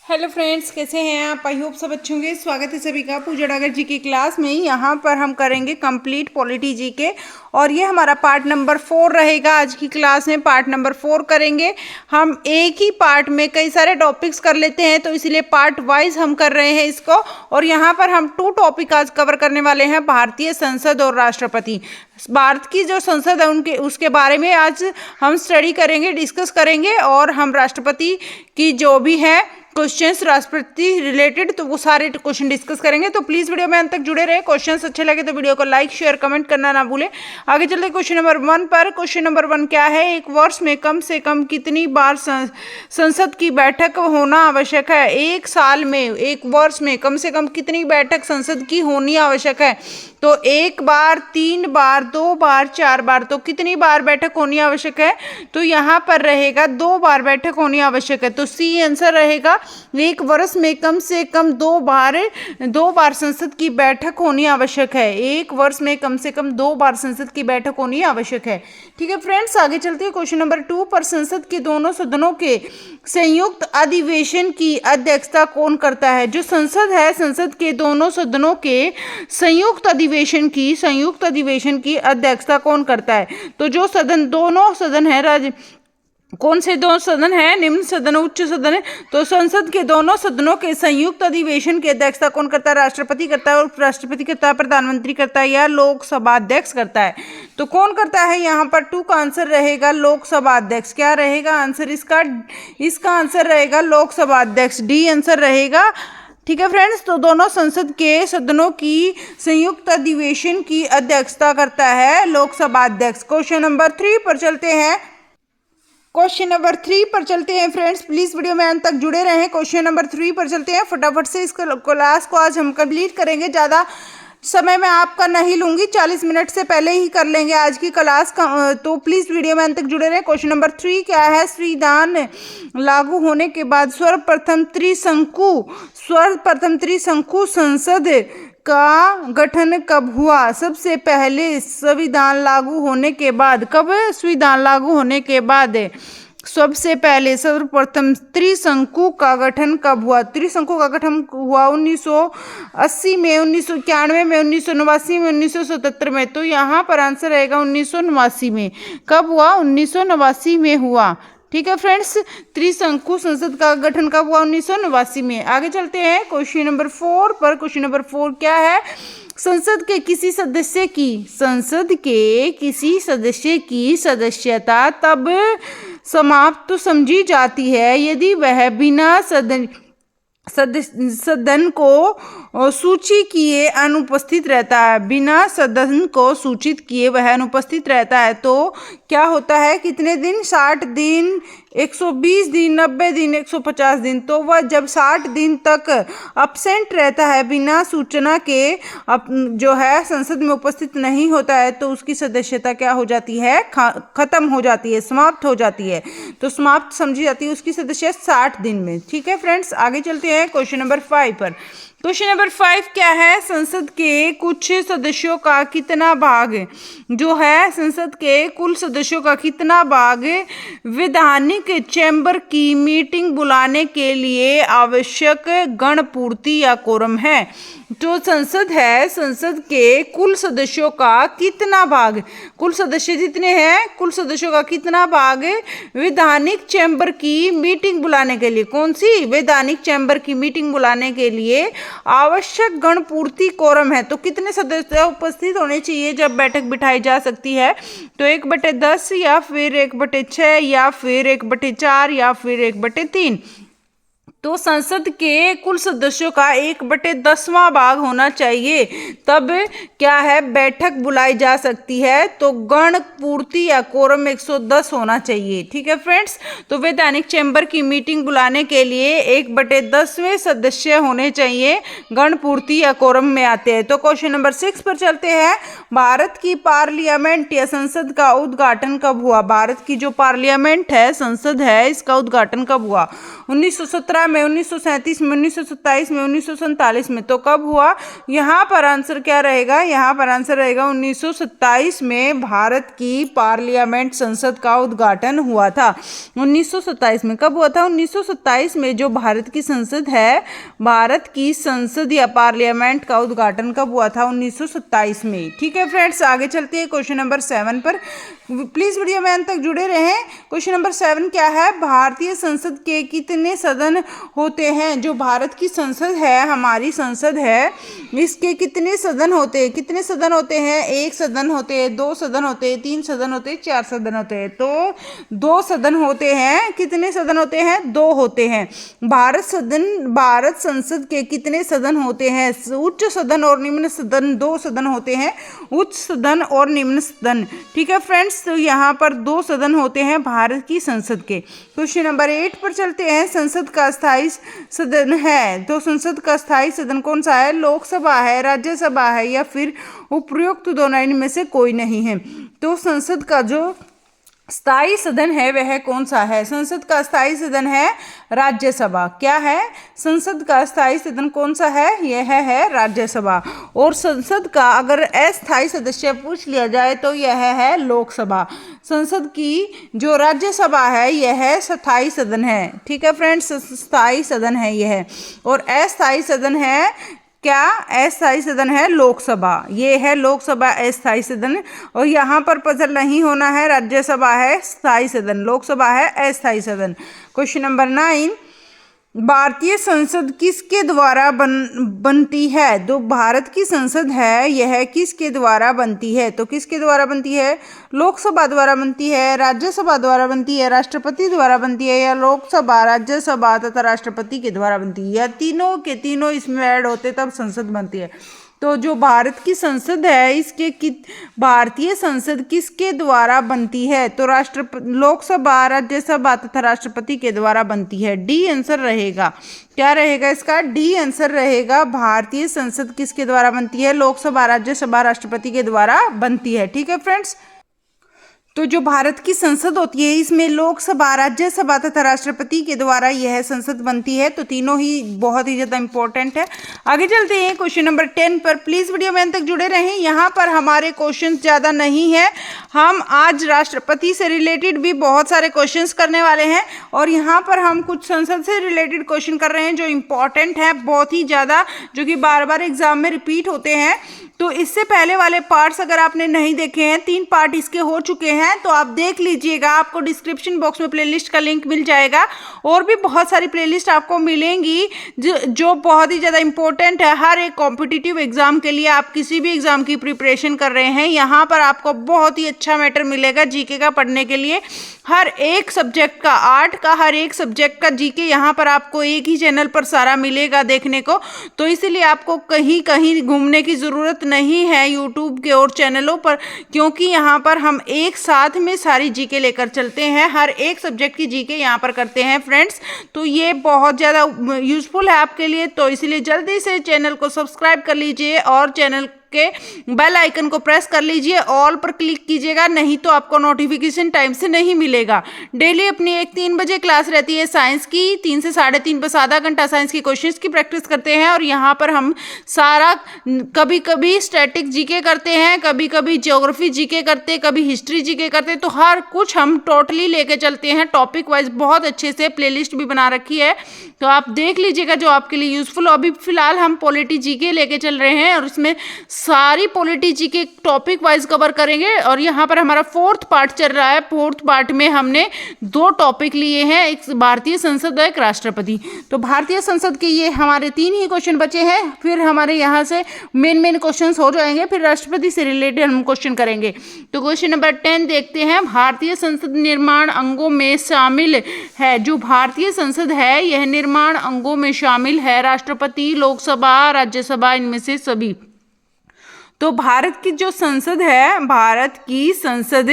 Hello friends, कैसे हैं आप? आई होप सब अच्छे होंगे। स्वागत है सभी का पूजा डागर जी की क्लास में। यहाँ पर हम करेंगे कंप्लीट पॉलिटी जी के, और ये हमारा पार्ट नंबर 4 रहेगा। आज की क्लास में पार्ट नंबर 4 करेंगे। हम एक ही पार्ट में कई सारे टॉपिक्स कर लेते हैं, तो इसीलिए पार्ट वाइज हम कर रहे हैं इसको। और यहाँ पर हम 2 टॉपिक आज कवर करने वाले हैं, भारतीय संसद और राष्ट्रपति। भारत की जो संसद है उनके उसके बारे में आज हम स्टडी करेंगे, डिस्कस करेंगे। और हम राष्ट्रपति की जो भी है क्वेश्चंस राष्ट्रपति रिलेटेड, तो वो सारे क्वेश्चन डिस्कस करेंगे। तो प्लीज वीडियो में अंत तक जुड़े रहे। क्वेश्चंस अच्छे लगे तो वीडियो को लाइक शेयर कमेंट करना ना भूले। आगे चलते क्वेश्चन नंबर 1 पर। क्वेश्चन नंबर 1 क्या है? एक वर्ष में कम से कम कितनी बार संसद की बैठक होना आवश्यक है? एक साल में, एक वर्ष में कम से कम कितनी बैठक संसद की होनी आवश्यक है? तो 1 बार, 3 बार, 2 बार, 4 बार। तो कितनी बार बैठक होनी आवश्यक है? तो यहाँ पर रहेगा 2 बार बैठक होनी आवश्यक है। तो सी आंसर रहेगा। एक वर्ष में कम से कम 2 बार संसद की बैठक होनी आवश्यक है। एक वर्ष में कम से कम 2 बार संसद की बैठक होनी आवश्यक है। ठीक है फ्रेंड्स, आगे चलते हैं क्वेश्चन नंबर 2 पर। संसद के दोनों सदनों के संयुक्त अधिवेशन की अध्यक्षता कौन करता है? जो संसद है, संसद के दोनों सदनों के संयुक्त अधिवेशन की अध्यक्षता कौन करता है? तो जो सदन, दोनों सदन है, कौन से दो सदन है? निम्न सदन, उच्च सदन है। तो संसद के दोनों सदनों के संयुक्त अधिवेशन की अध्यक्षता कौन करता है? राष्ट्रपति करता है। और उपराष्ट्रपति करता है, प्रधानमंत्री करता है, या लोकसभा अध्यक्ष करता है? तो कौन करता है? यहाँ पर 2 का आंसर रहेगा लोकसभा अध्यक्ष। क्या रहेगा आंसर इसका आंसर रहेगा लोकसभा अध्यक्ष। डी आंसर रहेगा। ठीक है फ्रेंड्स, तो दोनों संसद के सदनों की संयुक्त अधिवेशन की अध्यक्षता करता है लोकसभा अध्यक्ष। क्वेश्चन नंबर 3 पर चलते हैं। फ्रेंड्स, प्लीज वीडियो में अंत तक जुड़े रहें। क्वेश्चन नंबर 3 पर चलते हैं। फटाफट से इस क्लास को आज हम कंप्लीट करेंगे। ज़्यादा समय मैं आपका नहीं लूंगी, 40 मिनट से पहले ही कर लेंगे आज की क्लास का। तो प्लीज वीडियो में अंत तक जुड़े रहें। क्वेश्चन नंबर 3 क्या है? संविधान लागू होने के बाद सर्वप्रथम त्रिशंकु संसद का गठन कब हुआ? सबसे पहले संविधान लागू होने के बाद, कब संविधान लागू होने के बाद सबसे पहले सर्वप्रथम त्रिशंकु का गठन कब हुआ? त्रिशंकु का गठन हुआ 1980 में, 1991 में, 1989 में, 1977 में। तो यहाँ पर आंसर रहेगा 1989 में। कब हुआ? 1989 में हुआ। ठीक है फ्रेंड्स, त्रिशंकु संसद का गठन कब हुआ? 1989 में। आगे चलते हैं क्वेश्चन नंबर 4 पर। क्वेश्चन नंबर 4 क्या है? संसद के किसी सदस्य की सदस्यता तब समाप्त समझी जाती है यदि वह बिना सदन को सूची किए अनुपस्थित रहता है। बिना सदन को सूचित किए वह अनुपस्थित रहता है। तो क्या होता है? कितने दिन? 60 दिन, 120 दिन, 90 दिन, 150 दिन। तो वह जब 60 दिन तक अब्सेंट रहता है, बिना सूचना के जो है संसद में उपस्थित नहीं होता है, तो उसकी सदस्यता क्या हो जाती है? खत्म हो जाती है, समाप्त हो जाती है। तो समाप्त समझी जाती है उसकी सदस्यता 60 दिन में। ठीक है फ्रेंड्स, आगे चलते हैं क्वेश्चन नंबर 5 पर। क्वेश्चन नंबर 5 क्या है? संसद के कुछ सदस्यों का कितना भाग जो है, संसद के कुल सदस्यों का कितना भाग वैधानिक चैम्बर की मीटिंग बुलाने के लिए आवश्यक गणपूर्ति या कोरम है? जो संसद है, संसद के कुल सदस्यों का कितना भाग, कुल सदस्य जितने हैं, कुल सदस्यों का कितना भाग वैधानिक चैम्बर की मीटिंग बुलाने के लिए, कौन सी? वैधानिक चैम्बर की मीटिंग बुलाने के लिए आवश्यक गणपूर्ति कोरम है? तो कितने सदस्य उपस्थित होने चाहिए जब बैठक बिठाई जा सकती है? तो 1/10 या फिर 1/6 या फिर 1/4 या फिर 1/3। तो संसद के कुल सदस्यों का 1/10वां भाग होना चाहिए, तब क्या है? बैठक बुलाई जा सकती है। तो गण पूर्ति या कोरम 110 होना चाहिए। ठीक है फ्रेंड्स, तो वैधानिक चैम्बर की मीटिंग बुलाने के लिए 1/10वें सदस्य होने चाहिए, गण पूर्ति या कोरम में आते हैं। तो क्वेश्चन नंबर 6 पर चलते हैं। भारत की पार्लियामेंट या संसद का उद्घाटन कब हुआ? भारत की जो पार्लियामेंट है, संसद है, इसका उद्घाटन कब हुआ? 1917 में, 1937 में, 1927 में, 1947 में। तो कब हुआ? यहाँ पर आंसर क्या रहेगा? यहाँ पर आंसर रहेगा 1927 में भारत की पार्लियामेंट संसद का उद्घाटन हुआ था। 1927 में कब हुआ था? 1927 में जो भारत की संसद है, भारत की संसद या पार्लियामेंट का उद्घाटन कब हुआ था? 1927 में। ठीक है फ्रेंड्स, आगे चलते हैं क्वेश्चन नंबर 7 पर। प्लीज वीडियो में अंत तक जुड़े रहें। क्वेश्चन नंबर 7 क्या है? भारतीय संसद के कितने सदन होते हैं? जो भारत की संसद है, हमारी संसद है, इसके कितने सदन होते हैं? कितने सदन होते हैं? 1 सदन होते हैं, 2 सदन होते हैं, 3 सदन होते हैं, 4 सदन होते हैं। तो 2 सदन होते हैं। कितने सदन होते हैं? 2 होते हैं। भारत संसद के कितने सदन होते हैं? उच्च सदन और निम्न सदन 2 सदन होते हैं, उच्च सदन और निम्न सदन। ठीक है फ्रेंड्स, तो यहाँ पर 2 सदन होते हैं भारत की संसद के। क्वेश्चन नंबर 8 पर चलते हैं। संसद का स्थायी सदन है, तो संसद का स्थायी सदन कौन सा है? लोकसभा है, राज्यसभा है, या फिर उपयुक्त दोनों इनमें से कोई नहीं है। तो संसद का जो स्थायी सदन है वह कौन सा है? संसद का स्थायी सदन है राज्यसभा। क्या है? संसद का स्थायी सदन कौन सा है? यह है राज्यसभा। और संसद का अगर अस्थायी सदस्य पूछ लिया जाए तो यह है लोकसभा। संसद की जो राज्यसभा है यह स्थायी सदन है। ठीक है फ्रेंड्स, स्थायी सदन है यह। और अस्थायी सदन है क्या? अस्थायी सदन है लोकसभा। ये है लोकसभा अस्थायी सदन। और यहाँ पर पजल नहीं होना है, राज्यसभा है स्थायी सदन, लोकसभा है अस्थायी सदन। क्वेश्चन नंबर 9, भारतीय संसद किसके द्वारा बनती है? जो भारत की संसद है यह किसके द्वारा बनती है? तो किसके द्वारा बनती है? लोकसभा द्वारा बनती है, राज्यसभा द्वारा बनती है, राष्ट्रपति द्वारा बनती है, या लोकसभा, राज्यसभा तथा राष्ट्रपति के द्वारा बनती है, या तीनों के तीनों इसमें ऐड होते तब संसद बनती है। तो जो भारत की संसद है इसके भारतीय संसद किसके द्वारा बनती है? तो लोकसभा, राज्यसभा तथा राष्ट्रपति के द्वारा बनती है। डी आंसर रहेगा। क्या रहेगा इसका? डी आंसर रहेगा। भारतीय संसद किसके द्वारा बनती है? लोकसभा, राज्यसभा, राष्ट्रपति के द्वारा बनती है। ठीक है फ्रेंड्स, तो जो भारत की संसद होती है इसमें लोकसभा, राज्यसभा तथा राष्ट्रपति के द्वारा यह संसद बनती है। तो तीनों ही बहुत ही ज़्यादा इंपॉर्टेंट है। आगे चलते हैं क्वेश्चन नंबर 10 पर। प्लीज़ वीडियो में अंत तक जुड़े रहें। यहाँ पर हमारे क्वेश्चन ज़्यादा नहीं है, हम आज राष्ट्रपति से रिलेटेड भी बहुत सारे क्वेश्चन करने वाले हैं। और यहाँ पर हम कुछ संसद से रिलेटेड क्वेश्चन कर रहे हैं जो इंपॉर्टेंट है बहुत ही ज़्यादा, जो कि बार बार एग्जाम में रिपीट होते हैं। तो इससे पहले वाले पार्ट्स अगर आपने नहीं देखे हैं, 3 पार्ट इसके हो चुके हैं, तो आप देख लीजिएगा। आपको डिस्क्रिप्शन बॉक्स में प्लेलिस्ट का लिंक मिल जाएगा। और भी बहुत सारी प्लेलिस्ट आपको मिलेंगी जो बहुत ही ज़्यादा इंपॉर्टेंट है हर एक कॉम्पिटिटिव एग्जाम के लिए। आप किसी भी एग्जाम की प्रिपरेशन कर रहे हैं, यहाँ पर आपको बहुत ही अच्छा मैटर मिलेगा जीके का पढ़ने के लिए। हर एक सब्जेक्ट का, आर्ट का हर एक सब्जेक्ट का जीके यहाँ पर आपको एक ही चैनल पर सारा मिलेगा देखने को। तो इसीलिए आपको कहीं कहीं घूमने की ज़रूरत नहीं है यूट्यूब के और चैनलों पर, क्योंकि यहाँ पर हम एक साथ में सारी जीके लेकर चलते हैं। हर एक सब्जेक्ट की जीके यहाँ पर करते हैं फ्रेंड्स। तो ये बहुत ज़्यादा यूजफुल है आपके लिए। तो इसलिए जल्दी से चैनल को सब्सक्राइब कर लीजिए और चैनल के बेल आइकन को प्रेस कर लीजिए, ऑल पर क्लिक कीजिएगा, नहीं तो आपको नोटिफिकेशन टाइम से नहीं मिलेगा। डेली अपनी एक 3 बजे क्लास रहती है साइंस की, 3 से 3:30 बस आधा घंटा साइंस की क्वेश्चंस की प्रैक्टिस करते हैं। और यहाँ पर हम सारा, कभी कभी स्टैटिक जीके करते हैं, कभी कभी ज्योग्राफी जीके करते, कभी हिस्ट्री जीके करते, तो हर कुछ हम टोटली लेके चलते हैं टॉपिक वाइज। बहुत अच्छे से प्लेलिस्ट भी बना रखी है, तो आप देख लीजिएगा जो आपके लिए यूजफुल। अभी फिलहाल हम पॉलिटी जीके लेके चल रहे हैं और इसमें सारी polity GK topic wise cover करेंगे। और यहाँ पर हमारा 4th पार्ट चल रहा है। 4th पार्ट में हमने 2 टॉपिक लिए हैं, एक भारतीय संसद और एक राष्ट्रपति। तो भारतीय संसद के ये हमारे 3 ही क्वेश्चन बचे हैं, फिर हमारे यहाँ से मेन क्वेश्चन हो जाएंगे, फिर राष्ट्रपति से रिलेटेड हम क्वेश्चन करेंगे। तो क्वेश्चन नंबर 10 देखते हैं। भारतीय संसद निर्माण अंगों में शामिल है। जो भारतीय संसद है यह निर्माण अंगों में शामिल है राष्ट्रपति, लोकसभा, राज्यसभा, इनमें से सभी। तो भारत की जो संसद है, भारत की संसद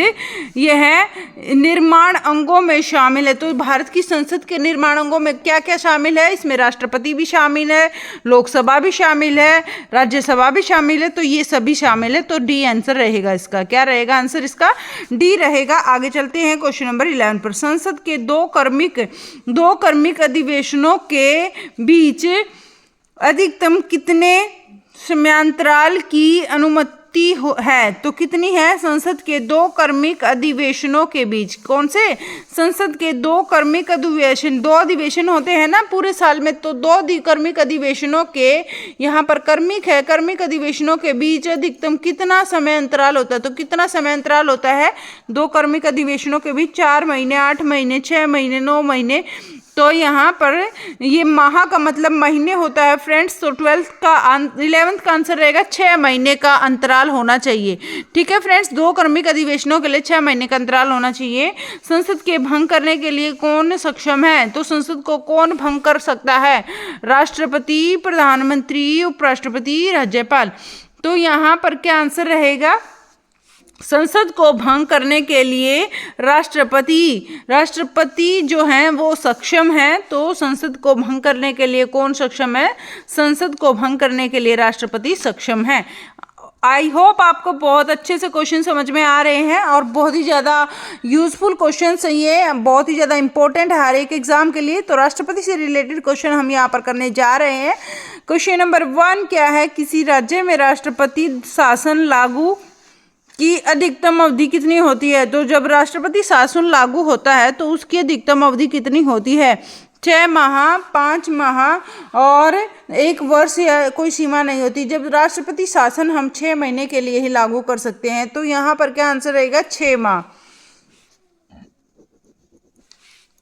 यह निर्माण अंगों में शामिल है। तो भारत की संसद के निर्माण अंगों में क्या क्या शामिल है? इसमें राष्ट्रपति भी शामिल है, लोकसभा भी शामिल है, राज्यसभा भी शामिल है। तो ये सभी शामिल है। तो डी आंसर रहेगा इसका। क्या रहेगा आंसर इसका? डी रहेगा। आगे चलते हैं क्वेश्चन नंबर 11 पर। संसद के दो कर्मिक अधिवेशनों के बीच अधिकतम कितने समयांतराल की अनुमति है? तो कितनी है? संसद के दो कर्मिक अधिवेशनों के बीच। कौन से? संसद के दो कर्मिक अधिवेशन, दो अधिवेशन होते हैं ना पूरे साल में, तो दो कर्मिक अधिवेशनों के, यहाँ पर कर्मिक है, कर्मिक अधिवेशनों के बीच अधिकतम कितना समय अंतराल होता है? तो कितना समय अंतराल होता है दो कर्मिक अधिवेशनों के बीच? 4 महीने, 8 महीने, 6 महीने, 9 महीने। तो यहाँ पर ये माह का मतलब महीने होता है फ्रेंड्स। तो 11th का आंसर रहेगा 6 महीने का अंतराल होना चाहिए। ठीक है फ्रेंड्स, दो कर्मिक अधिवेशनों के लिए 6 महीने का अंतराल होना चाहिए। संसद के भंग करने के लिए कौन सक्षम है? तो संसद को कौन भंग कर सकता है? राष्ट्रपति, प्रधानमंत्री, उपराष्ट्रपति, राज्यपाल। तो यहाँ पर क्या आंसर रहेगा? संसद को भंग करने के लिए राष्ट्रपति जो हैं वो सक्षम है। तो संसद को भंग करने के लिए कौन सक्षम है? संसद को भंग करने के लिए राष्ट्रपति सक्षम है। आई होप आपको बहुत अच्छे से क्वेश्चन समझ में आ रहे हैं और बहुत ही ज़्यादा यूजफुल क्वेश्चन है, ये बहुत ही ज़्यादा इंपॉर्टेंट है हर एक एग्जाम के लिए। तो राष्ट्रपति से रिलेटेड क्वेश्चन हम यहाँ पर करने जा रहे हैं। क्वेश्चन नंबर 1 क्या है? किसी राज्य में राष्ट्रपति शासन लागू की अधिकतम अवधि कितनी होती है? तो जब राष्ट्रपति शासन लागू होता है तो उसकी अधिकतम अवधि कितनी होती है? 6 माह, 5 माह और 1 वर्ष, या कोई सीमा नहीं होती। जब राष्ट्रपति शासन हम 6 महीने के लिए ही लागू कर सकते हैं। तो यहाँ पर क्या आंसर रहेगा? 6 माह।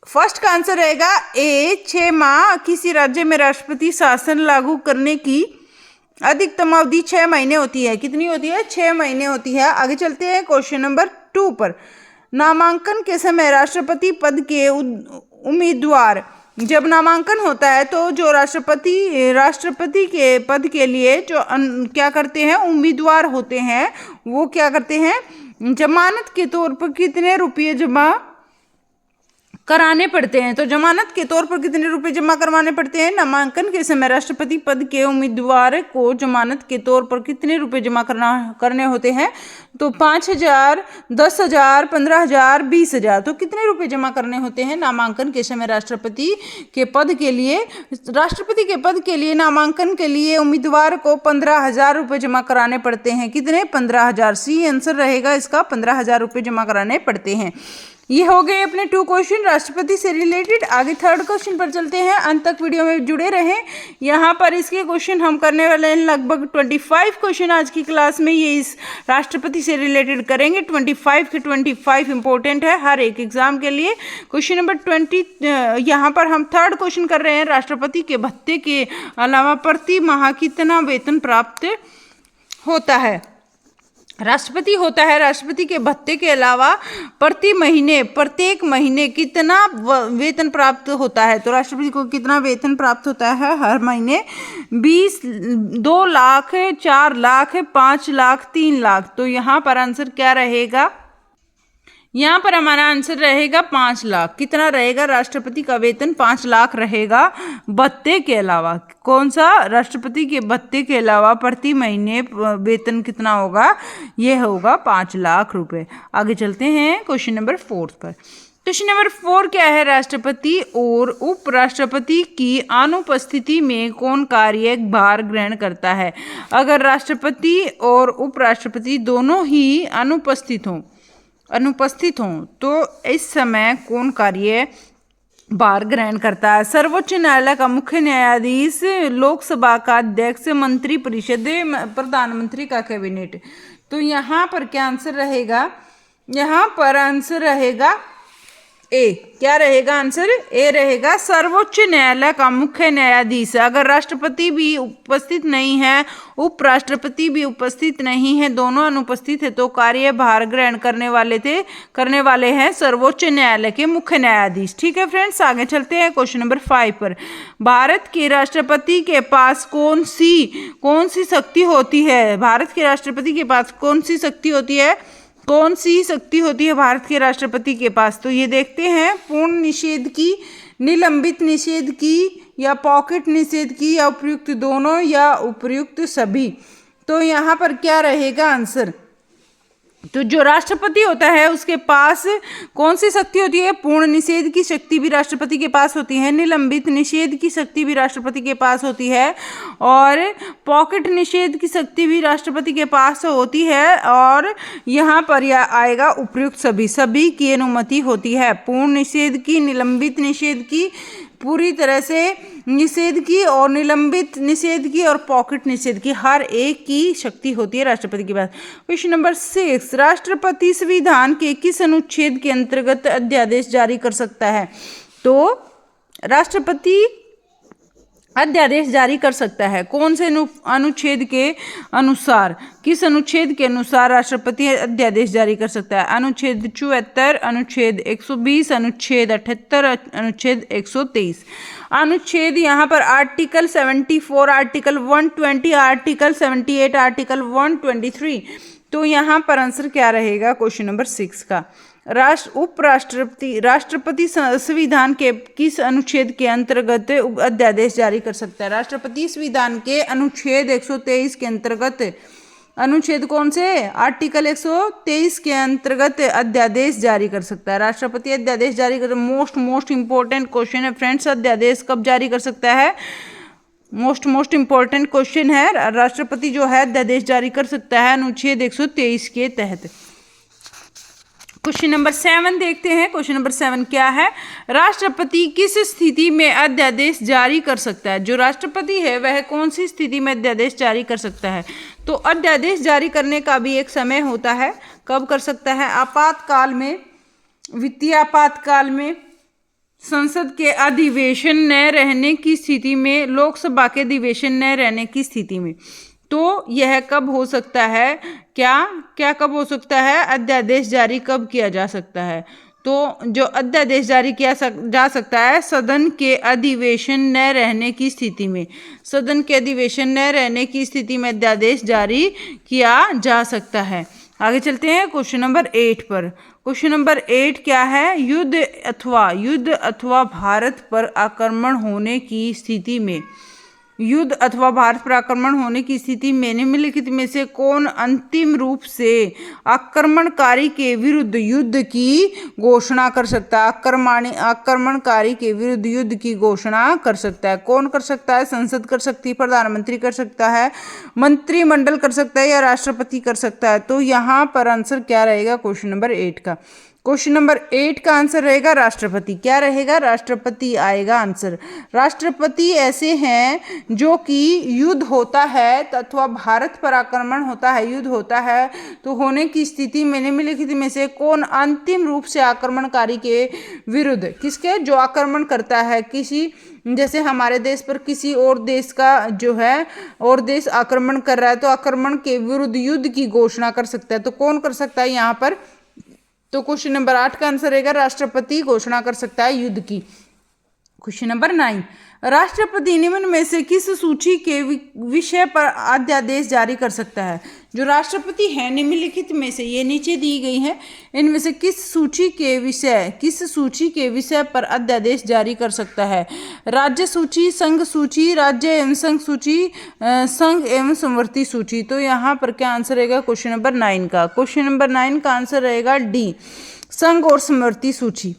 फर्स्ट का आंसर रहेगा ए, 6 माह। किसी राज्य में राष्ट्रपति शासन लागू करने की अधिकतम अवधि 6 महीने होती है। कितनी होती है? 6 महीने होती है। आगे चलते हैं क्वेश्चन नंबर 2 पर। नामांकन के समय राष्ट्रपति पद के उम्मीदवार, जब नामांकन होता है तो जो राष्ट्रपति के पद के लिए जो क्या करते हैं, उम्मीदवार होते हैं, वो क्या करते हैं? जमानत के तौर पर कितने रुपये जमा कराने पड़ते हैं? तो जमानत के तौर पर कितने रुपए जमा करवाने पड़ते हैं? नामांकन के समय राष्ट्रपति पद के उम्मीदवार को जमानत के तौर पर कितने रुपए जमा करने होते हैं? तो 5,000, 10,000, 15,000, 20,000। तो कितने रुपए जमा करने होते हैं नामांकन के समय राष्ट्रपति के पद के लिए? राष्ट्रपति के पद के लिए नामांकन के लिए उम्मीदवार को 15,000 रुपये जमा कराने पड़ते हैं। कितने? 15,000। सी आंसर रहेगा इसका, 15,000 रुपये जमा कराने पड़ते हैं। ये हो गए अपने 2 क्वेश्चन राष्ट्रपति से रिलेटेड। आगे 3rd क्वेश्चन पर चलते हैं। अंत तक वीडियो में जुड़े रहें। यहाँ पर इसके क्वेश्चन हम करने वाले हैं लगभग 25 क्वेश्चन आज की क्लास में ये इस राष्ट्रपति से रिलेटेड करेंगे। 25 के 25 इंपॉर्टेंट है हर एक एग्जाम के लिए। क्वेश्चन नंबर 20 यहाँ पर हम 3rd क्वेश्चन कर रहे हैं। राष्ट्रपति के भत्ते के अलावा प्रति माह कितना वेतन प्राप्त होता है? राष्ट्रपति होता है, राष्ट्रपति के भत्ते के अलावा प्रत्येक महीने कितना वेतन प्राप्त होता है? तो राष्ट्रपति को कितना वेतन प्राप्त होता है हर महीने? 2 लाख, 4 लाख, 5 लाख, 3 लाख। तो यहाँ पर आंसर क्या रहेगा? यहाँ पर हमारा आंसर रहेगा 5 लाख। कितना रहेगा? राष्ट्रपति का वेतन 5 लाख रहेगा भत्ते के अलावा। कौन सा? राष्ट्रपति के भत्ते के अलावा प्रति महीने वेतन कितना होगा? ये होगा 5 लाख रुपए। आगे चलते हैं क्वेश्चन नंबर 4 पर। क्वेश्चन नंबर 4 क्या है? राष्ट्रपति और उपराष्ट्रपति की अनुपस्थिति में कौन कार्यभार ग्रहण करता है? अगर राष्ट्रपति और उपराष्ट्रपति दोनों ही अनुपस्थित हों तो इस समय कौन कार्यभार ग्रहण करता है? सर्वोच्च न्यायालय का मुख्य न्यायाधीश, लोकसभा का अध्यक्ष, मंत्रिपरिषद, प्रधानमंत्री का कैबिनेट। तो यहाँ पर क्या आंसर रहेगा? यहाँ पर आंसर रहेगा ए क्या रहेगा आंसर? ए रहेगा सर्वोच्च न्यायालय का मुख्य न्यायाधीश। अगर राष्ट्रपति भी उपस्थित नहीं है, उपराष्ट्रपति भी उपस्थित नहीं है, दोनों अनुपस्थित है, तो कार्यभार ग्रहण करने वाले हैं सर्वोच्च न्यायालय के मुख्य न्यायाधीश। ठीक है फ्रेंड्स, आगे चलते हैं क्वेश्चन नंबर 5 पर। भारत के राष्ट्रपति के पास कौन सी शक्ति होती है? भारत के राष्ट्रपति के पास कौन सी शक्ति होती है? कौन सी शक्ति होती है भारत के राष्ट्रपति के पास? तो ये देखते हैं, पूर्ण निषेध की, निलंबित निषेध की, या पॉकेट निषेध की, या उपयुक्त दोनों, या उपयुक्त सभी। तो यहाँ पर क्या रहेगा आंसर? तो जो राष्ट्रपति होता है उसके पास कौन सी शक्ति होती है? पूर्ण निषेध की शक्ति भी राष्ट्रपति के पास होती है, निलंबित निषेध की शक्ति भी राष्ट्रपति के पास होती है, और पॉकेट निषेध की शक्ति भी राष्ट्रपति के पास होती है, और यहाँ पर यह आएगा उपयुक्त सभी की अनुमति होती है। पूर्ण निषेध की, निलंबित निषेध की, पूरी तरह से निषेध की, और निलंबित निषेध की, और पॉकेट निषेध की, हर एक की शक्ति होती है राष्ट्रपति के पास। क्वेश्चन नंबर 6, राष्ट्रपति संविधान के किस अनुच्छेद के अंतर्गत अध्यादेश जारी कर सकता है? तो राष्ट्रपति अध्यादेश जारी कर सकता है कौन से अनुच्छेद के अनुसार? किस अनुच्छेद के अनुसार राष्ट्रपति अध्यादेश जारी कर सकता है? अनुच्छेद 74, अनुच्छेद 120, अनुच्छेद 78, अनुच्छेद 123। अनुच्छेद यहाँ पर आर्टिकल 74, आर्टिकल 120, आर्टिकल 78, आर्टिकल 123। तो यहाँ पर आंसर क्या रहेगा क्वेश्चन नंबर 6 का? राष्ट्रपति संविधान के किस अनुच्छेद के अंतर्गत अध्यादेश जारी कर सकता है? राष्ट्रपति संविधान के अनुच्छेद 123 के अंतर्गत, अनुच्छेद कौन से? आर्टिकल 123 के अंतर्गत अध्यादेश जारी कर सकता है। राष्ट्रपति अध्यादेश जारी कर, मोस्ट इंपॉर्टेंट क्वेश्चन है फ्रेंड्स, अध्यादेश कब जारी कर सकता है? मोस्ट इंपॉर्टेंट क्वेश्चन है। राष्ट्रपति जो है अध्यादेश जारी कर सकता है अनुच्छेद 123 के तहत। क्वेश्चन नंबर 7 देखते हैं। क्वेश्चन नंबर 7 क्या है? राष्ट्रपति किस स्थिति में अध्यादेश जारी कर सकता है? जो राष्ट्रपति है वह कौन सी स्थिति में अध्यादेश जारी कर सकता है? तो अध्यादेश जारी करने का भी एक समय होता है, कब कर सकता है? आपातकाल में, वित्तीय आपातकाल में, संसद के अधिवेशन न रहने की स्थिति में, लोकसभा के अधिवेशन न रहने की स्थिति में। तो यह कब हो सकता है? क्या कब हो सकता है? अध्यादेश जारी कब किया जा सकता है? तो जो अध्यादेश जारी किया जा सकता है सदन के अधिवेशन न रहने की स्थिति में। सदन के अधिवेशन न रहने की स्थिति में अध्यादेश जारी किया जा सकता है। आगे चलते हैं क्वेश्चन नंबर 8 पर। क्वेश्चन नंबर 8 क्या है? युद्ध अथवा भारत पर आक्रमण होने की स्थिति में, युद्ध अथवा भारत पर आक्रमण होने की स्थिति में निम्नलिखित में से कौन अंतिम रूप से आक्रमणकारी के विरुद्ध युद्ध की घोषणा कर सकता है? आक्रमणकारी के विरुद्ध युद्ध की घोषणा कर सकता है। कौन कर सकता है? संसद कर सकती है, प्रधानमंत्री कर सकता है, मंत्रिमंडल कर सकता है, या राष्ट्रपति कर सकता है। तो यहाँ पर आंसर क्या रहेगा क्वेश्चन नंबर 8 का? क्वेश्चन नंबर 8 का आंसर रहेगा राष्ट्रपति। क्या रहेगा? राष्ट्रपति आएगा आंसर। राष्ट्रपति ऐसे हैं जो कि युद्ध होता है अथवा भारत पर आक्रमण होता है, युद्ध होता है, तो होने की स्थिति में निम्नलिखित में से कौन अंतिम रूप से आक्रमणकारी के विरुद्ध, किसके? जो आक्रमण करता है किसी, जैसे हमारे देश पर किसी और देश का जो है और देश आक्रमण कर रहा है, तो आक्रमण के विरुद्ध युद्ध की घोषणा कर सकता है। तो कौन कर सकता है यहाँ पर? तो क्वेश्चन नंबर 8 का आंसर रहेगा राष्ट्रपति घोषणा कर सकता है युद्ध की। क्वेश्चन नंबर 9, राष्ट्रपति निम्न में से किस सूची के विषय पर अध्यादेश जारी कर सकता है? जो राष्ट्रपति है निम्नलिखित में से, ये नीचे दी गई है, इनमें से किस सूची के विषय पर अध्यादेश जारी कर सकता है? राज्य सूची, संघ सूची, राज्य एवं संघ सूची, संघ एवं समवर्ती सूची। तो यहाँ पर क्या आंसर रहेगा क्वेश्चन नंबर 9 का? क्वेश्चन नंबर 9 का आंसर रहेगा डी, संघ और समवर्ती सूची।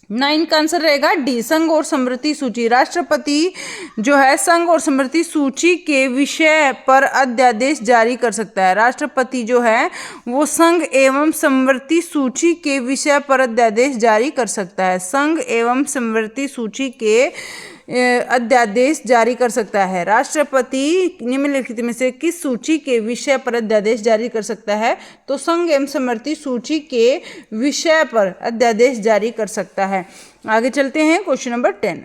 9 का आंसर रहेगा डी, संघ और समवर्ती सूची। राष्ट्रपति जो है संघ और समवर्ती सूची के विषय पर अध्यादेश जारी कर सकता है। राष्ट्रपति जो है वो संघ एवं समवर्ती सूची के विषय पर अध्यादेश जारी कर सकता है। संघ एवं समवर्ती सूची के अध्यादेश जारी कर सकता है? राष्ट्रपति निम्नलिखित में से किस सूची के विषय पर अध्यादेश जारी कर सकता है? तो संघ एवं समवर्ती सूची के विषय पर अध्यादेश जारी कर सकता है। आगे चलते हैं, क्वेश्चन नंबर 10।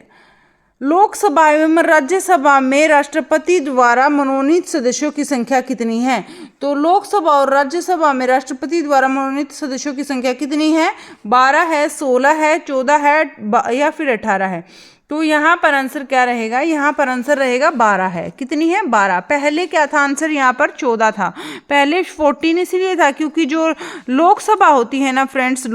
लोकसभा एवं राज्यसभा में राष्ट्रपति द्वारा मनोनीत सदस्यों की संख्या कितनी है? तो लोकसभा और राज्यसभा में राष्ट्रपति द्वारा मनोनीत सदस्यों की संख्या कितनी है? 12 है, 16 है, 14 है या फिर 18 है? तो यहाँ पर आंसर क्या रहेगा? यहाँ पर आंसर रहेगा 12 है। कितनी है? 12। पहले क्या था आंसर? यहाँ पर 14 था। पहले 14 इसलिए था क्योंकि जो लोकसभा होती है ना फ्रेंड्स,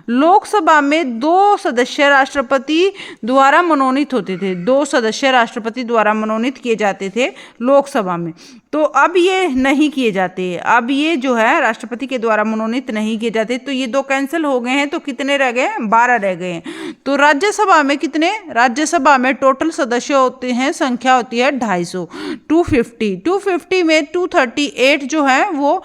लोकसभा में 2 सदस्य राष्ट्रपति द्वारा मनोनीत होते थे। 2 सदस्य राष्ट्रपति द्वारा मनोनीत किए जाते थे लोकसभा में। तो अब ये नहीं किए जाते, अब ये जो है राष्ट्रपति के द्वारा मनोनीत नहीं किए जाते। तो ये 2 कैंसिल हो गए हैं, तो कितने रह गए? 12 रह गए हैं। तो राज्यसभा में कितने? राज्यसभा में टोटल सदस्य होते हैं, संख्या होती है 250, 250 में 238 जो है वो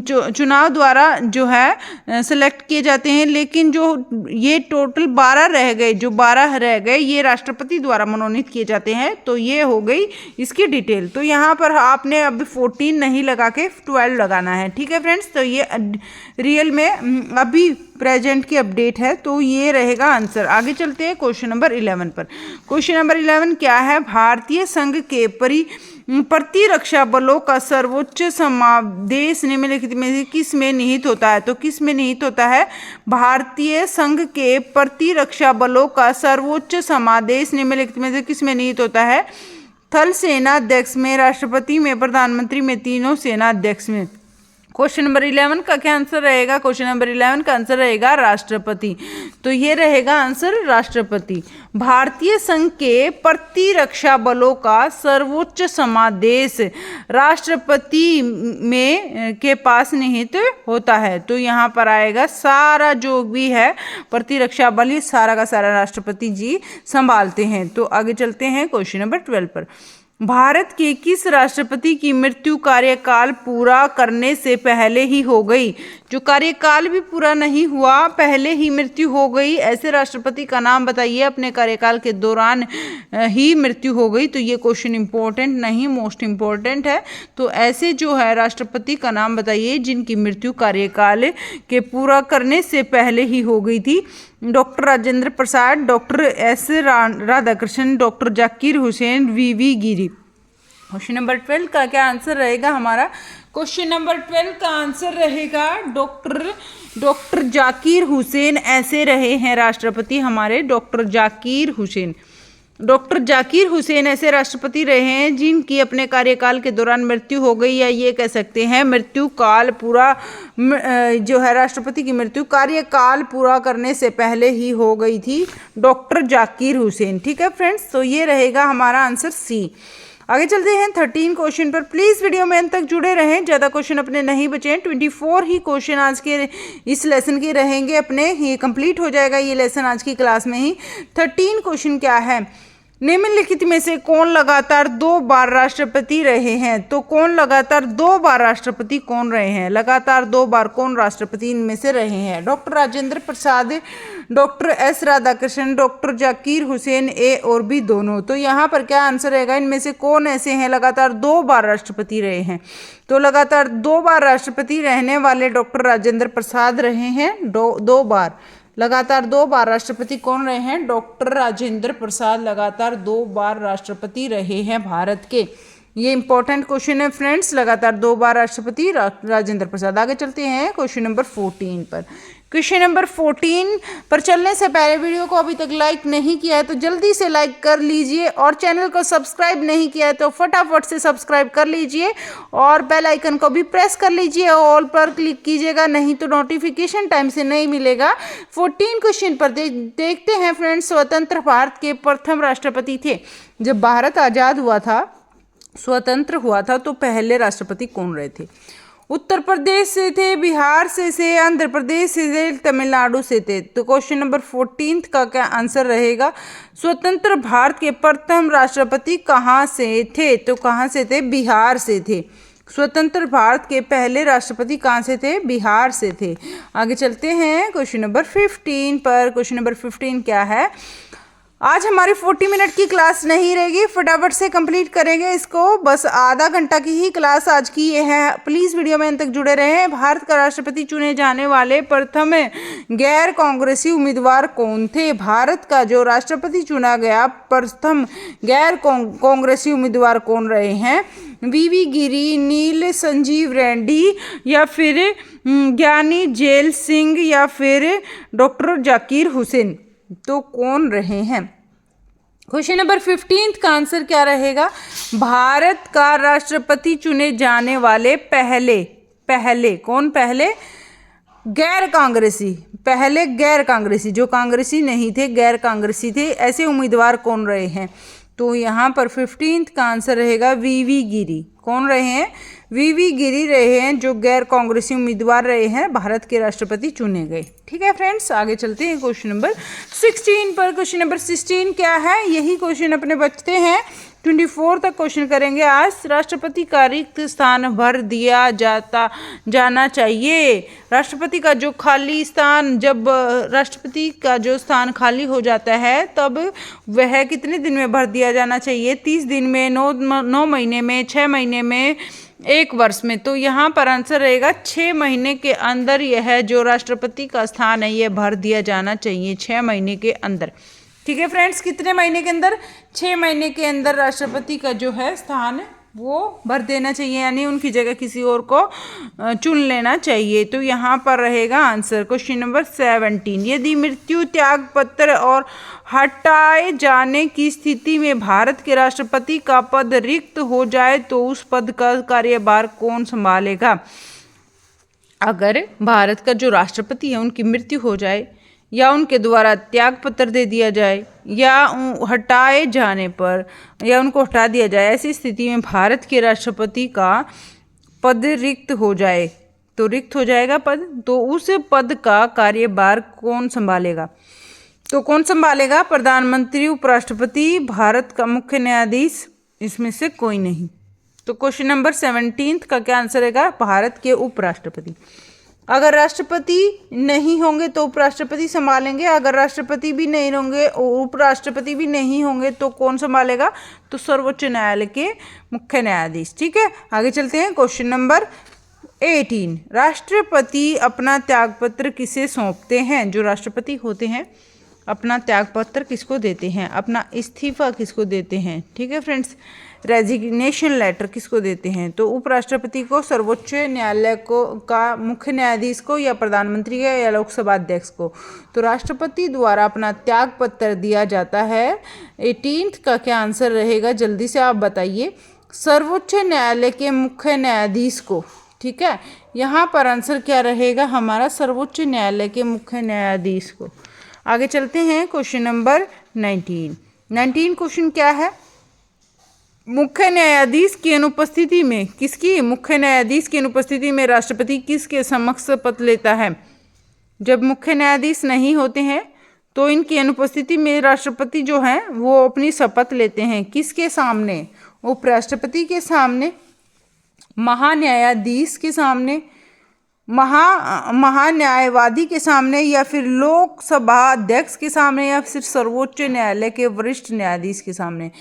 चुनाव द्वारा जो है सिलेक्ट किए जाते हैं। लेकिन जो ये टोटल 12 रह गए, जो 12 रह गए ये राष्ट्रपति द्वारा मनोनीत किए जाते हैं। तो ये हो गई इसकी डिटेल। तो यहाँ पर आपने अभी 14 नहीं लगा के 12 लगाना है, ठीक है फ्रेंड्स। तो ये रियल में अभी प्रेजेंट की अपडेट है, तो ये रहेगा आंसर। आगे चलते हैं क्वेश्चन नंबर 11 पर। क्वेश्चन नंबर 11 क्या है? भारतीय संघ के प्रतिरक्षा बलों का सर्वोच्च समादेश निम्नलिखित में से किस में निहित होता है? तो किस में निहित होता है? भारतीय संघ के प्रतिरक्षा बलों का सर्वोच्च समादेश निम्नलिखित में से किस में निहित होता है? थल सेना अध्यक्ष में, राष्ट्रपति में, प्रधानमंत्री में, तीनों सेना अध्यक्ष में। क्वेश्चन नंबर 11 का क्या आंसर रहेगा? क्वेश्चन नंबर 11 का आंसर रहेगा राष्ट्रपति। तो ये रहेगा आंसर राष्ट्रपति। भारतीय संघ के प्रतिरक्षा बलों का सर्वोच्च समादेश राष्ट्रपति में के पास निहित होता है। तो यहाँ पर आएगा सारा जो भी है प्रतिरक्षा बल, ये सारा का सारा राष्ट्रपति जी संभालते हैं। तो आगे चलते हैं क्वेश्चन नंबर 12 पर। भारत के किस राष्ट्रपति की मृत्यु कार्यकाल पूरा करने से पहले ही हो गई? जो कार्यकाल भी पूरा नहीं हुआ, पहले ही मृत्यु हो गई, ऐसे राष्ट्रपति का नाम बताइए अपने कार्यकाल के दौरान ही मृत्यु हो गई। तो ये क्वेश्चन इंपॉर्टेंट नहीं, मोस्ट इंपॉर्टेंट है। तो ऐसे जो है राष्ट्रपति का नाम बताइए जिनकी मृत्यु कार्यकाल के पूरा करने से पहले ही हो गई थी। Doctor Rajendra Prasad, doctor S Radhakrishnan, doctor Zakir Hussain, V V Giri. Question number 12 का क्या आंसर रहेगा हमारा? क्वेश्चन नंबर 12 का आंसर रहेगा डॉक्टर जाकिर हुसैन ऐसे रहे हैं राष्ट्रपति हमारे, डॉक्टर जाकिर हुसैन। डॉक्टर जाकिर हुसैन ऐसे राष्ट्रपति रहे हैं जिनकी अपने कार्यकाल के दौरान मृत्यु हो गई, या ये कह सकते हैं मृत्यु काल पूरा जो है राष्ट्रपति की मृत्यु कार्यकाल पूरा करने से पहले ही हो गई थी, डॉक्टर जाकिर हुसैन। ठीक है फ्रेंड्स, तो ये रहेगा हमारा आंसर सी। आगे चलते हैं 13 क्वेश्चन पर। प्लीज़ वीडियो में अंत तक जुड़े रहें, ज़्यादा क्वेश्चन अपने नहीं बचे हैं। 24 ही क्वेश्चन आज के इस लेसन के रहेंगे अपने, ये कंप्लीट हो जाएगा ये लेसन आज की क्लास में ही। 13 क्वेश्चन क्या है? निम्नलिखित में से कौन लगातार 2 बार राष्ट्रपति रहे हैं? तो कौन लगातार 2 बार राष्ट्रपति कौन रहे हैं? लगातार 2 बार कौन राष्ट्रपति इनमें से रहे हैं? Doctor Rajendra Prasad, doctor S Radhakrishnan, doctor Zakir Hussain, A और बी दोनों। तो यहाँ पर क्या आंसर रहेगा? इनमें से कौन ऐसे हैं लगातार 2 बार राष्ट्रपति रहे हैं? तो लगातार 2 बार राष्ट्रपति रहने वाले डॉक्टर राजेंद्र प्रसाद रहे हैं 2 बार। लगातार 2 बार राष्ट्रपति कौन रहे हैं? डॉक्टर राजेंद्र प्रसाद लगातार 2 बार राष्ट्रपति रहे हैं भारत के। ये इंपॉर्टेंट क्वेश्चन है फ्रेंड्स, लगातार 2 बार राष्ट्रपति राजेंद्र प्रसाद। आगे चलते हैं क्वेश्चन नंबर 14 पर। क्वेश्चन नंबर 14 पर चलने से पहले वीडियो को अभी तक लाइक नहीं किया है तो जल्दी से लाइक कर लीजिए, और चैनल को सब्सक्राइब नहीं किया है तो फटाफट से सब्सक्राइब कर लीजिए, और बेल आइकन को भी प्रेस कर लीजिए, ऑल पर क्लिक कीजिएगा, नहीं तो नोटिफिकेशन टाइम से नहीं मिलेगा। 14 क्वेश्चन पर देखते हैं फ्रेंड्स। स्वतंत्र भारत के प्रथम राष्ट्रपति थे। जब भारत आज़ाद हुआ था, स्वतंत्र हुआ था, तो पहले राष्ट्रपति कौन रहे थे? उत्तर प्रदेश से थे, बिहार से आंध्र प्रदेश से थे, तमिलनाडु से थे। तो क्वेश्चन नंबर 14 का क्या आंसर रहेगा? स्वतंत्र भारत के प्रथम राष्ट्रपति कहाँ से थे? तो कहाँ से थे? बिहार से थे। स्वतंत्र भारत के पहले राष्ट्रपति कहाँ से थे? बिहार से थे। आगे चलते हैं क्वेश्चन नंबर 15 पर। क्वेश्चन नंबर 15 क्या है? आज हमारी 40 मिनट की क्लास नहीं रहेगी, फटाफट से कंप्लीट करेंगे इसको। बस आधा घंटा की ही क्लास आज की ये है। प्लीज़ वीडियो में अंत तक जुड़े रहें। भारत का राष्ट्रपति चुने जाने वाले प्रथम गैर कांग्रेसी उम्मीदवार कौन थे? भारत का जो राष्ट्रपति चुना गया प्रथम गैर कांग्रेसी उम्मीदवार कौन रहे हैं? वीवी गिरी, नील संजीव रेड्डी, या फिर ज्ञानी जेल सिंह, या फिर डॉक्टर जाकिर हुसैन। तो कौन रहे हैं? क्वेश्चन नंबर 15 का आंसर क्या रहेगा? भारत का राष्ट्रपति चुने जाने वाले पहले कौन? पहले गैर कांग्रेसी जो कांग्रेसी नहीं थे, गैर कांग्रेसी थे, ऐसे उम्मीदवार कौन रहे हैं? तो यहाँ पर 15 का आंसर रहेगा वीवी गिरी। कौन रहे हैं? वीवी गिरी रहे हैं, जो गैर कांग्रेसी उम्मीदवार रहे हैं, भारत के राष्ट्रपति चुने गए। ठीक है फ्रेंड्स, आगे चलते हैं क्वेश्चन नंबर 16 पर। क्वेश्चन नंबर 16 क्या है? यही क्वेश्चन अपने बचते हैं, 24 तक क्वेश्चन करेंगे आज। राष्ट्रपति का रिक्त स्थान भर दिया जाना चाहिए। राष्ट्रपति का जो खाली स्थान, जब राष्ट्रपति का जो स्थान खाली हो जाता है तब वह कितने दिन में भर दिया जाना चाहिए? 30 दिन में, 9 महीने में, 6 महीने में, 1 वर्ष में। तो यहाँ पर आंसर रहेगा 6 महीने के अंदर यह जो राष्ट्रपति का स्थान है ये भर दिया जाना चाहिए, 6 महीने के अंदर। ठीक है फ्रेंड्स, कितने महीने के अंदर? 6 महीने के अंदर राष्ट्रपति का जो है स्थान वो भर देना चाहिए, यानी उनकी जगह किसी और को चुन लेना चाहिए। तो यहाँ पर रहेगा आंसर क्वेश्चन नंबर 17। यदि मृत्यु, त्याग पत्र और हटाए जाने की स्थिति में भारत के राष्ट्रपति का पद रिक्त हो जाए तो उस पद का कार्यभार कौन संभालेगा? अगर भारत का जो राष्ट्रपति है उनकी मृत्यु हो जाए, या उनके द्वारा त्याग पत्र दे दिया जाए, या हटाए जाने पर, या उनको हटा दिया जाए, ऐसी स्थिति में भारत के राष्ट्रपति का पद रिक्त हो जाए, तो रिक्त हो जाएगा पद, तो उस पद का कार्यभार कौन संभालेगा? तो कौन संभालेगा? प्रधानमंत्री, उपराष्ट्रपति, भारत का मुख्य न्यायाधीश, इसमें से कोई नहीं। तो क्वेश्चन नंबर 17 का क्या आंसर रहेगा? भारत के उपराष्ट्रपति। अगर राष्ट्रपति नहीं होंगे तो उपराष्ट्रपति संभालेंगे, अगर राष्ट्रपति भी नहीं होंगे, उपराष्ट्रपति भी नहीं होंगे, तो कौन संभालेगा? तो सर्वोच्च न्यायालय के मुख्य न्यायाधीश। ठीक है, आगे चलते हैं क्वेश्चन नंबर 18। राष्ट्रपति अपना त्यागपत्र किसे सौंपते हैं? जो राष्ट्रपति होते हैं अपना त्यागपत्र किसको देते हैं? अपना इस्तीफा किसको देते हैं? ठीक है फ्रेंड्स, रेजिग्नेशन लेटर किसको देते हैं? तो उपराष्ट्रपति को, सर्वोच्च न्यायालय को का मुख्य न्यायाधीश को, या प्रधानमंत्री को, या लोकसभा अध्यक्ष को। तो राष्ट्रपति द्वारा अपना त्याग पत्र दिया जाता है। 18 का क्या आंसर रहेगा? जल्दी से आप बताइए। सर्वोच्च न्यायालय के मुख्य न्यायाधीश को। ठीक है, यहाँ पर आंसर क्या रहेगा हमारा? सर्वोच्च न्यायालय के मुख्य न्यायाधीश को। आगे चलते हैं क्वेश्चन नंबर 19 क्वेश्चन क्या है? मुख्य न्यायाधीश की अनुपस्थिति में, किसकी? मुख्य न्यायाधीश की अनुपस्थिति में राष्ट्रपति किसके समक्ष शपथ लेता है? जब मुख्य न्यायाधीश नहीं होते हैं तो इनकी अनुपस्थिति में राष्ट्रपति जो है वो अपनी शपथ लेते हैं। किसके सामने? उपराष्ट्रपति के सामने, महान्यायाधीश के सामने, महान्यायवादी के सामने, या फिर लोकसभा अध्यक्ष के सामने, या फिर सर्वोच्च न्यायालय के वरिष्ठ न्यायाधीश के सामने।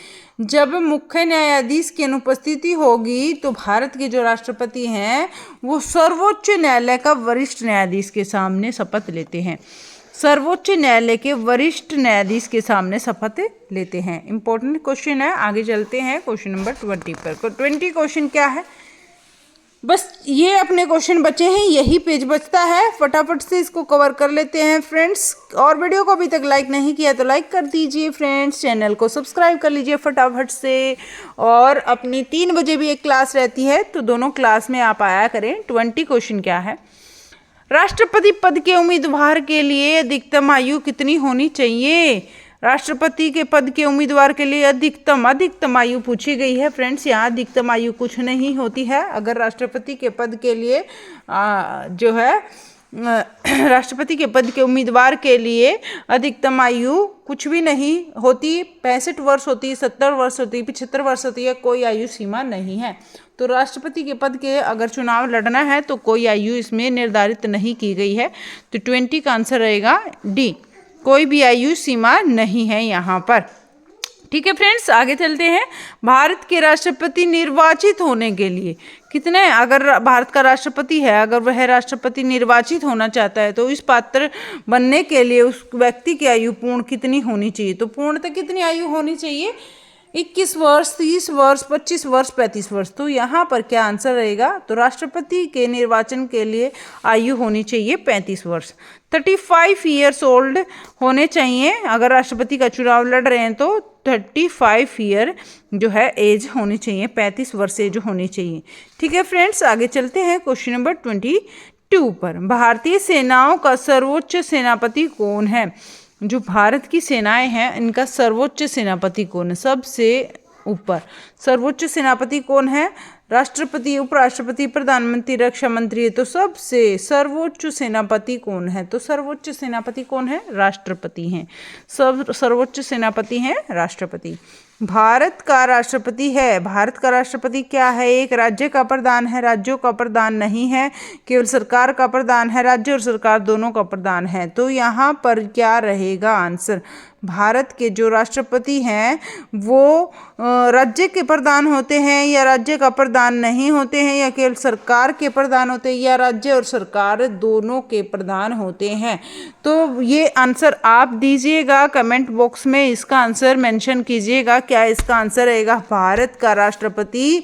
जब मुख्य न्यायाधीश की अनुपस्थिति होगी तो भारत के जो राष्ट्रपति हैं वो सर्वोच्च न्यायालय का वरिष्ठ न्यायाधीश के सामने शपथ लेते हैं। सर्वोच्च न्यायालय के वरिष्ठ न्यायाधीश के सामने शपथ लेते हैं। इंपॉर्टेंट क्वेश्चन है। आगे चलते हैं क्वेश्चन नंबर 20 पर। 20 क्वेश्चन क्या है? बस ये अपने क्वेश्चन बचे हैं, यही पेज बचता है, फटाफट से इसको कवर कर लेते हैं फ्रेंड्स। और वीडियो को अभी तक लाइक नहीं किया तो लाइक कर दीजिए फ्रेंड्स, चैनल को सब्सक्राइब कर लीजिए फटाफट से। और अपनी 3 बजे भी एक क्लास रहती है तो दोनों क्लास में आप आया करें। 20 क्वेश्चन क्या है? राष्ट्रपति पद के उम्मीदवार के लिए अधिकतम आयु कितनी होनी चाहिए? राष्ट्रपति के पद के उम्मीदवार के लिए अधिकतम आयु पूछी गई है फ्रेंड्स। यहाँ अधिकतम आयु कुछ नहीं होती है। अगर राष्ट्रपति के पद के लिए जो है राष्ट्रपति के पद के उम्मीदवार के लिए अधिकतम आयु कुछ भी नहीं होती। 65 वर्ष होती है, 70 वर्ष होती है, 75 वर्ष होती है, कोई आयु सीमा नहीं है। तो राष्ट्रपति के पद के अगर चुनाव लड़ना है तो कोई आयु इसमें निर्धारित नहीं की गई है। तो 20 का आंसर रहेगा डी। कोई भी आयु सीमा नहीं है यहाँ पर। ठीक है फ्रेंड्स, आगे चलते हैं। भारत के राष्ट्रपति निर्वाचित होने के लिए कितने, अगर भारत का राष्ट्रपति है, अगर वह राष्ट्रपति निर्वाचित होना चाहता है तो इस पात्र बनने के लिए उस व्यक्ति की आयु पूर्ण कितनी होनी चाहिए? तो पूर्णतः कितनी आयु होनी चाहिए? 21 वर्ष, 30 वर्ष, 25 वर्ष, 35 वर्ष। तो यहाँ पर क्या आंसर रहेगा? तो राष्ट्रपति के निर्वाचन के लिए आयु होनी चाहिए 35 वर्ष। 35 ईयर्स ओल्ड होने चाहिए, अगर राष्ट्रपति का चुनाव लड़ रहे हैं तो 35 ईयर जो है एज होनी चाहिए, 35 वर्ष एज होनी चाहिए। ठीक है फ्रेंड्स, आगे चलते हैं क्वेश्चन नंबर 22 पर। भारतीय सेनाओं का सर्वोच्च सेनापति कौन है? जो भारत की सेनाएं हैं इनका सर्वोच्च सेनापति कौन है? सबसे ऊपर सर्वोच्च सेनापति कौन है? राष्ट्रपति, उपराष्ट्रपति, प्रधानमंत्री, रक्षा मंत्री है। तो सबसे सर्वोच्च सेनापति कौन है? तो सर्वोच्च सेनापति कौन है? राष्ट्रपति हैं। सब सर्वोच्च सेनापति हैं राष्ट्रपति। भारत का राष्ट्रपति है, भारत का राष्ट्रपति क्या है? एक राज्य का प्रधान है, राज्यों का प्रधान नहीं है, केवल सरकार का प्रधान है, राज्य और सरकार दोनों का प्रधान है। तो यहाँ पर क्या रहेगा आंसर? भारत के जो राष्ट्रपति हैं वो राज्य के प्रधान होते हैं या राज्य का प्रधान नहीं होते हैं, या केवल सरकार के प्रधान होते हैं, या राज्य और सरकार दोनों के प्रधान होते हैं? तो ये आंसर आप दीजिएगा कमेंट बॉक्स में, इसका आंसर मेंशन कीजिएगा। क्या इसका आंसर रहेगा? भारत का राष्ट्रपति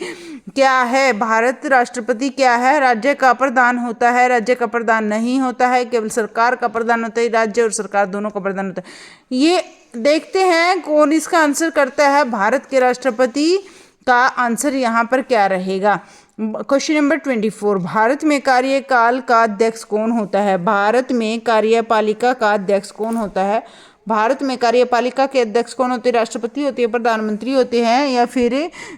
क्या है? भारत राष्ट्रपति क्या है? राज्य का प्रधान होता है, राज्य का प्रधान नहीं होता है, केवल सरकार का प्रधान होता है, राज्य और सरकार दोनों का प्रधान होता है। ये देखते हैं कौन इसका आंसर करता है। भारत के राष्ट्रपति का आंसर यहाँ पर क्या रहेगा? क्वेश्चन नंबर 24, भारत में कार्यकाल का अध्यक्ष कौन होता है? भारत में कार्यपालिका का अध्यक्ष कौन होता है? भारत में कार्यपालिका के अध्यक्ष कौन होते हैं? राष्ट्रपति होते हैं, प्रधानमंत्री होते हैं, या फिर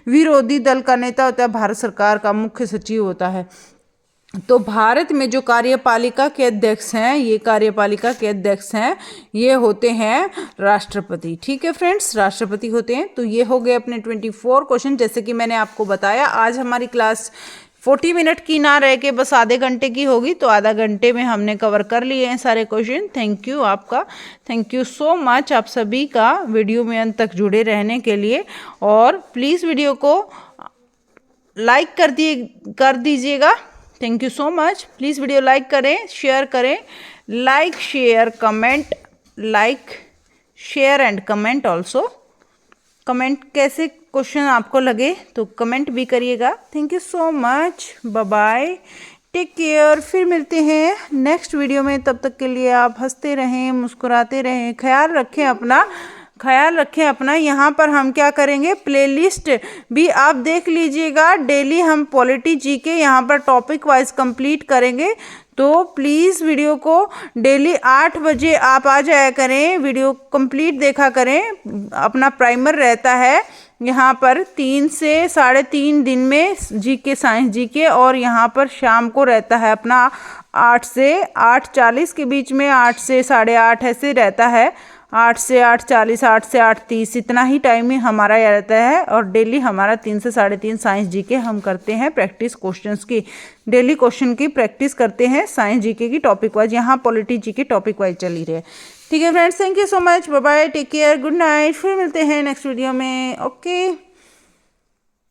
विरोधी दल का नेता होता है, भारत सरकार का मुख्य सचिव होता है। तो भारत में जो कार्यपालिका के अध्यक्ष हैं, ये कार्यपालिका के अध्यक्ष हैं, ये होते हैं राष्ट्रपति। ठीक है फ्रेंड्स, राष्ट्रपति होते हैं। तो ये हो गए अपने 24 क्वेश्चन। जैसे कि मैंने आपको बताया आज हमारी क्लास 40 मिनट की ना रह के बस आधे घंटे की होगी, तो आधा घंटे में हमने कवर कर लिए हैं सारे क्वेश्चन। थैंक यू आपका, थैंक यू सो मच आप सभी का वीडियो में अंत तक जुड़े रहने के लिए। और प्लीज़ वीडियो को लाइक कर दीजिएगा। Thank you so much. Please video like करें, शेयर करें, like share comment, like share and comment also. Comment कैसे क्वेश्चन आपको लगे तो कमेंट भी करिएगा। Thank you so much, bye bye, take care. फिर मिलते हैं नेक्स्ट वीडियो में, तब तक के लिए आप हंसते रहें, मुस्कुराते रहें, ख्याल रखें अपना। यहाँ पर हम क्या करेंगे, प्लेलिस्ट भी आप देख लीजिएगा। डेली हम पॉलिटी जीके यहाँ पर टॉपिक वाइज कंप्लीट करेंगे। तो प्लीज़ वीडियो को डेली 8 बजे आप आ जाया करें, वीडियो कंप्लीट देखा करें। अपना प्राइमर रहता है यहाँ पर 3 से 3.5 दिन में जीके, साइंस जीके, और यहाँ पर शाम को रहता है अपना 8 से 8:40 के बीच में, 8 से 8:30 ऐसे रहता है, 8 से 8:40, 8 से 8:30, इतना ही टाइम ही हमारा यह रहता है। और डेली हमारा 3 से 3.5 साइंस जीके हम करते हैं प्रैक्टिस क्वेश्चंस की। डेली क्वेश्चन की प्रैक्टिस करते हैं साइंस जीके की टॉपिक वाइज। यहाँ पॉलिटी जीके टॉपिक वाइज चल ही रहे। ठीक है friends, thank you so much, bye bye, take care, good night. फिर मिलते हैं नेक्स्ट वीडियो में। ओके।